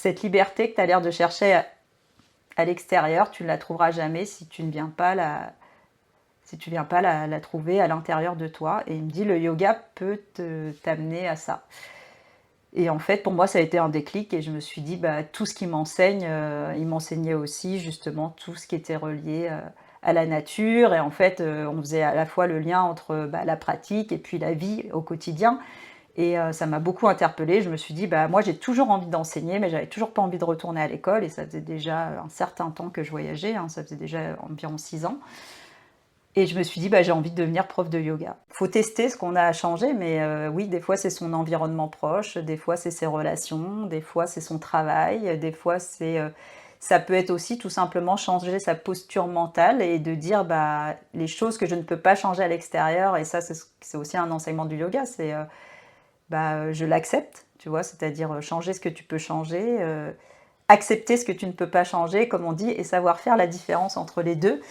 cette liberté que tu as l'air de chercher à l'extérieur, tu ne la trouveras jamais si tu ne viens pas la trouver à l'intérieur de toi. Et il me dit, le yoga peut t'amener à ça. Et en fait, pour moi, ça a été un déclic et je me suis dit, bah, tout ce qu'il m'enseigne, il m'enseignait aussi justement tout ce qui était relié à la nature. Et en fait, on faisait à la fois le lien entre bah, la pratique et puis la vie au quotidien. Et ça m'a beaucoup interpellée. Je me suis dit, bah, moi, j'ai toujours envie d'enseigner, mais j'avais toujours pas envie de retourner à l'école. Et ça faisait déjà un certain temps que je voyageais, hein, ça faisait déjà environ 6 ans. Et je me suis dit, bah, j'ai envie de devenir prof de yoga. Faut tester ce qu'on a à changer, mais oui, des fois c'est son environnement proche, des fois c'est ses relations, des fois c'est son travail, des fois ça peut être aussi tout simplement changer sa posture mentale et de dire bah, les choses que je ne peux pas changer à l'extérieur, et ça c'est aussi un enseignement du yoga, c'est bah, je l'accepte, tu vois, c'est-à-dire changer ce que tu peux changer, accepter ce que tu ne peux pas changer, comme on dit, et savoir faire la différence entre les deux.